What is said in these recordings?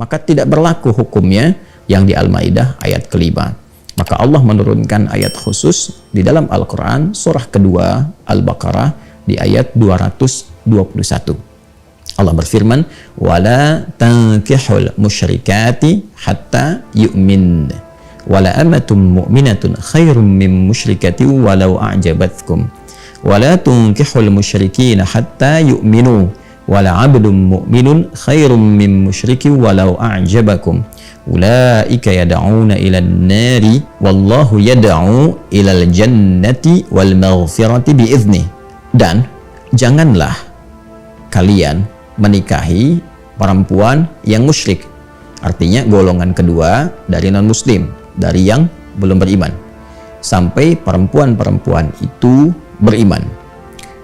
maka tidak berlaku hukumnya yang di Al-Maidah ayat kelima. Maka Allah menurunkan ayat khusus di dalam Al-Quran surah kedua Al-Baqarah di ayat 221. Allah berfirman, "Wala tankihul musyrikati hatta yu'min. Wala amatum mu'minatun khairum min musyrikati walau a'jabatkum. Wala tunkihul musyrikina hatta yu'minu. Wala 'abdun mu'minun khairum min musyriki walau a'jabakum. Ulaika yad'una ilal nari wallahu yad'u ilal jannati wal maghfirati bi'idznih." Dan janganlah kalian menikahi perempuan yang musyrik, artinya golongan kedua dari non-muslim, dari yang belum beriman, sampai perempuan-perempuan itu beriman.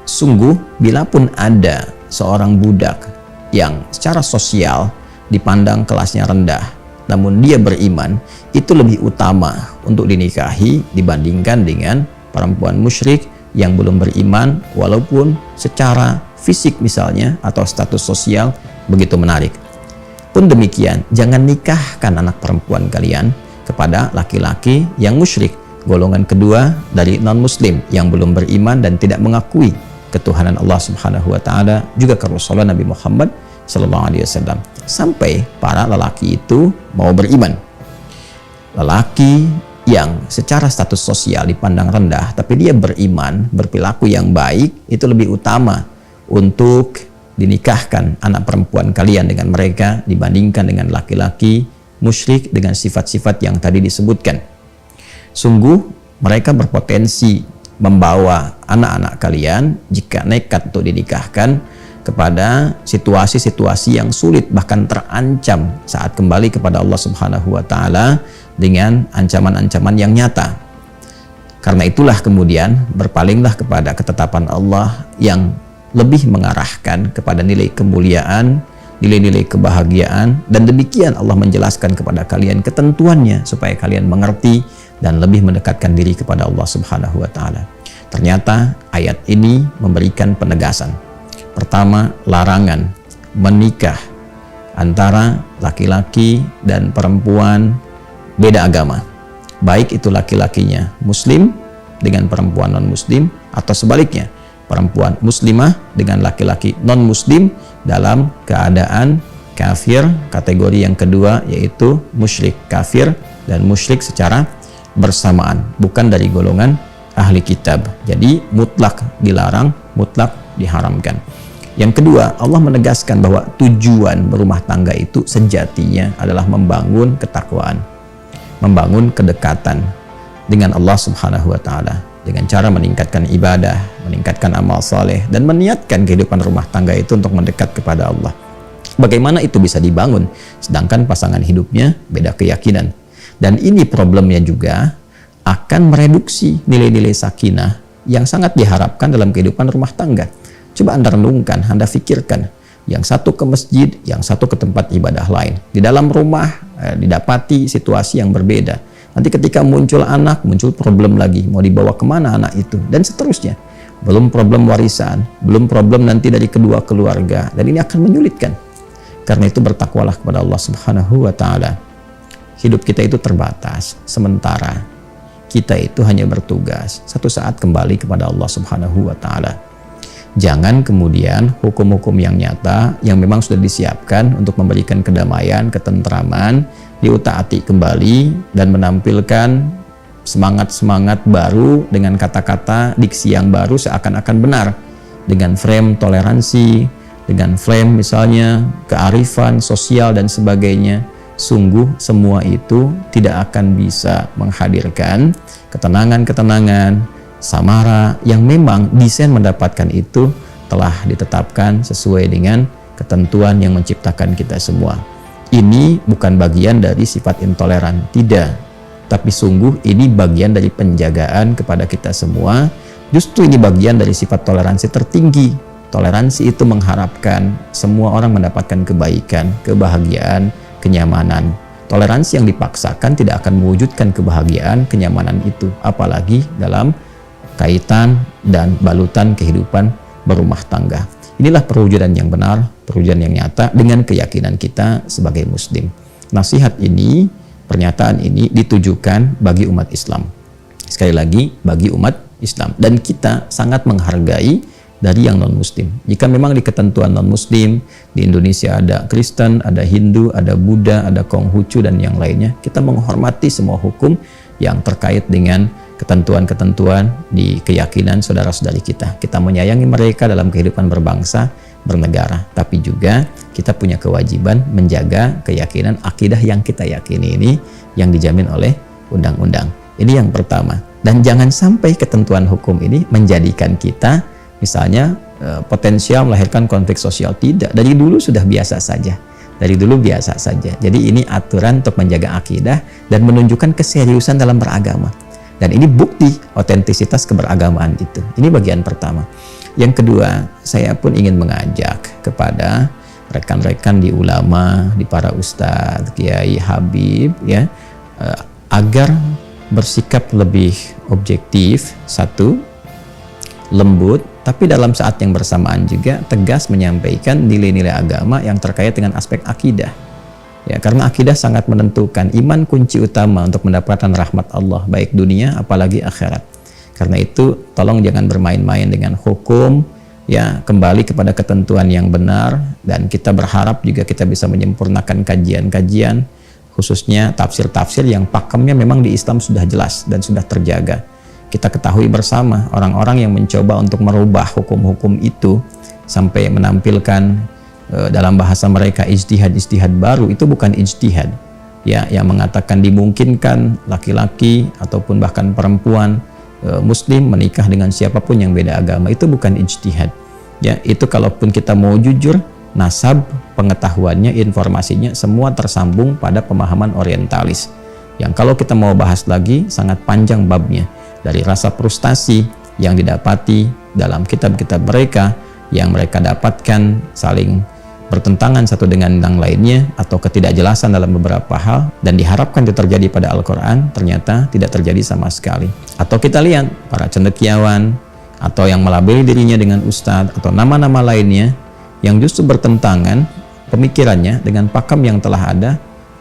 Sungguh, bila pun ada seorang budak yang secara sosial dipandang kelasnya rendah, namun dia beriman, itu lebih utama untuk dinikahi dibandingkan dengan perempuan musyrik yang belum beriman, walaupun secara fisik misalnya atau status sosial begitu menarik. Pun demikian, jangan nikahkan anak perempuan kalian kepada laki-laki yang musyrik, golongan kedua dari non-muslim yang belum beriman dan tidak mengakui ketuhanan Allah Subhanahu wa taala, juga Rasulullah Nabi Muhammad sallallahu alaihi wasallam, sampai para lelaki itu mau beriman. Lelaki yang secara status sosial dipandang rendah tapi dia beriman, berperilaku yang baik, itu lebih utama untuk dinikahkan anak perempuan kalian dengan mereka dibandingkan dengan laki-laki musyrik dengan sifat-sifat yang tadi disebutkan. Sungguh mereka berpotensi membawa anak-anak kalian jika nekat untuk dinikahkan kepada situasi-situasi yang sulit, bahkan terancam saat kembali kepada Allah Subhanahu wa taala dengan ancaman-ancaman yang nyata. Karena itulah kemudian berpalinglah kepada ketetapan Allah yang lebih mengarahkan kepada nilai kemuliaan, nilai-nilai kebahagiaan, dan demikian Allah menjelaskan kepada kalian ketentuannya supaya kalian mengerti dan lebih mendekatkan diri kepada Allah Subhanahu wa taala. Ternyata ayat ini memberikan penegasan. Pertama, larangan menikah antara laki-laki dan perempuan beda agama, baik itu laki-lakinya muslim dengan perempuan non-muslim atau sebaliknya, perempuan muslimah dengan laki-laki non-muslim dalam keadaan kafir. Kategori yang kedua yaitu musyrik kafir dan musyrik secara bersamaan, bukan dari golongan ahli kitab. Jadi mutlak dilarang, mutlak diharamkan. Yang kedua, Allah menegaskan bahwa tujuan berumah tangga itu sejatinya adalah membangun ketakwaan, membangun kedekatan dengan Allah Subhanahu wa taala dengan cara meningkatkan ibadah, meningkatkan amal saleh, dan meniatkan kehidupan rumah tangga itu untuk mendekat kepada Allah. Bagaimana itu bisa dibangun sedangkan pasangan hidupnya beda keyakinan? Dan ini problemnya juga akan mereduksi nilai-nilai sakinah yang sangat diharapkan dalam kehidupan rumah tangga. Coba Anda renungkan, Anda pikirkan, yang satu ke masjid, yang satu ke tempat ibadah lain. Di dalam rumah didapati situasi yang berbeda. Nanti ketika muncul anak, muncul problem lagi, mau dibawa kemana anak itu, dan seterusnya. Belum problem warisan, belum problem nanti dari kedua keluarga, dan ini akan menyulitkan. Karena itu bertakwalah kepada Allah Subhanahu wa taala. Hidup kita itu terbatas, sementara kita itu hanya bertugas, satu saat kembali kepada Allah Subhanahu wa taala. Jangan kemudian hukum-hukum yang nyata yang memang sudah disiapkan untuk memberikan kedamaian, ketentraman diutaati kembali dan menampilkan semangat-semangat baru dengan kata-kata diksi yang baru seakan-akan benar, dengan frame toleransi, dengan frame misalnya kearifan sosial dan sebagainya. Sungguh semua itu tidak akan bisa menghadirkan ketenangan-ketenangan, samara yang memang desain mendapatkan itu telah ditetapkan sesuai dengan ketentuan yang menciptakan kita semua. Ini bukan bagian dari sifat intoleran, tidak. Tapi sungguh ini bagian dari penjagaan kepada kita semua. Justru ini bagian dari sifat toleransi tertinggi. Toleransi itu mengharapkan semua orang mendapatkan kebaikan, kebahagiaan, kenyamanan. Toleransi yang dipaksakan tidak akan mewujudkan kebahagiaan, kenyamanan itu, apalagi dalam kaitan dan balutan kehidupan berumah tangga. Inilah perwujudan yang benar, perwujudan yang nyata dengan keyakinan kita sebagai Muslim. Nasihat ini, pernyataan ini ditujukan bagi umat Islam. Sekali lagi, bagi umat Islam. Dan kita sangat menghargai dari yang non-Muslim. Jika memang di ketentuan non-Muslim, di Indonesia ada Kristen, ada Hindu, ada Buddha, ada Konghucu, dan yang lainnya, kita menghormati semua hukum yang terkait dengan ketentuan-ketentuan di keyakinan saudara-saudari kita. Kita menyayangi mereka dalam kehidupan berbangsa, bernegara. Tapi juga kita punya kewajiban menjaga keyakinan akidah yang kita yakini ini yang dijamin oleh undang-undang. Ini yang pertama. Dan jangan sampai ketentuan hukum ini menjadikan kita misalnya potensial melahirkan konflik sosial. Tidak. Dari dulu sudah biasa saja. Dari dulu biasa saja. Jadi ini aturan untuk menjaga akidah dan menunjukkan keseriusan dalam beragama. Dan ini bukti otentisitas keberagamaan itu. Ini bagian pertama. Yang kedua, saya pun ingin mengajak kepada rekan-rekan di ulama, di para ustadz, kiai, habib, ya, agar bersikap lebih objektif, satu, lembut, tapi dalam saat yang bersamaan juga tegas menyampaikan nilai-nilai agama yang terkait dengan aspek akidah. Ya, karena akidah sangat menentukan. Iman kunci utama untuk mendapatkan rahmat Allah, baik dunia apalagi akhirat. Karena itu tolong jangan bermain-main dengan hukum, ya, kembali kepada ketentuan yang benar, dan kita berharap juga kita bisa menyempurnakan kajian-kajian, khususnya tafsir-tafsir yang pakemnya memang di Islam sudah jelas dan sudah terjaga. Kita ketahui bersama orang-orang yang mencoba untuk merubah hukum-hukum itu sampai menampilkan dalam bahasa mereka ijtihad baru, itu bukan ijtihad, ya, yang mengatakan dimungkinkan laki-laki ataupun bahkan perempuan muslim menikah dengan siapapun yang beda agama. Itu bukan ijtihad, ya. Itu kalaupun kita mau jujur, nasab pengetahuannya, informasinya semua tersambung pada pemahaman orientalis, yang kalau kita mau bahas lagi sangat panjang babnya, dari rasa frustasi yang didapati dalam kitab-kitab mereka yang mereka dapatkan saling bertentangan satu dengan yang lainnya, atau ketidakjelasan dalam beberapa hal, dan diharapkan itu terjadi pada Al-Quran, ternyata tidak terjadi sama sekali. Atau kita lihat para cendekiawan atau yang melabeli dirinya dengan ustadz atau nama-nama lainnya yang justru bertentangan pemikirannya dengan pakem yang telah ada,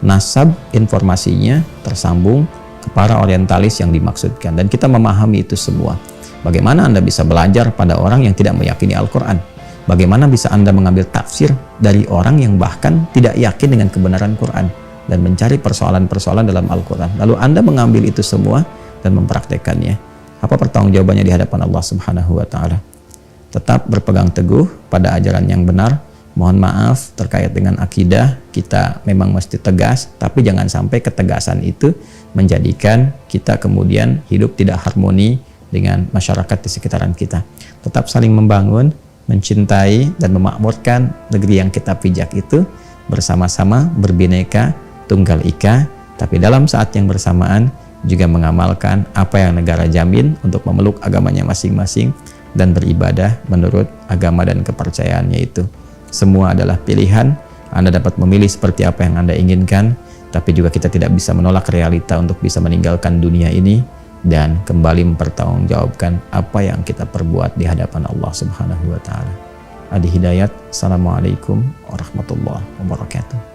nasab informasinya tersambung ke para orientalis yang dimaksudkan, dan kita memahami itu semua. Bagaimana Anda bisa belajar pada orang yang tidak meyakini Al-Quran? Bagaimana bisa Anda mengambil tafsir dari orang yang bahkan tidak yakin dengan kebenaran Quran dan mencari persoalan-persoalan dalam Al-Quran? Lalu Anda mengambil itu semua dan mempraktekannya. Apa pertanggungjawabannya di hadapan Allah Subhanahu wa Ta'ala? Tetap berpegang teguh pada ajaran yang benar. Mohon maaf terkait dengan akidah, kita memang mesti tegas, tapi jangan sampai ketegasan itu menjadikan kita kemudian hidup tidak harmoni dengan masyarakat di sekitaran kita. Tetap saling membangun, mencintai dan memakmurkan negeri yang kita pijak itu bersama-sama, berbineka tunggal ika, tapi dalam saat yang bersamaan juga mengamalkan apa yang negara jamin untuk memeluk agamanya masing-masing dan beribadah menurut agama dan kepercayaannya itu. Semua adalah pilihan. Anda dapat memilih seperti apa yang Anda inginkan, tapi juga kita tidak bisa menolak realita untuk bisa meninggalkan dunia ini dan kembali mempertanggungjawabkan apa yang kita perbuat di hadapan Allah Subhanahu wa Ta'ala. Adi Hidayat. Assalamualaikum warahmatullahi wabarakatuh.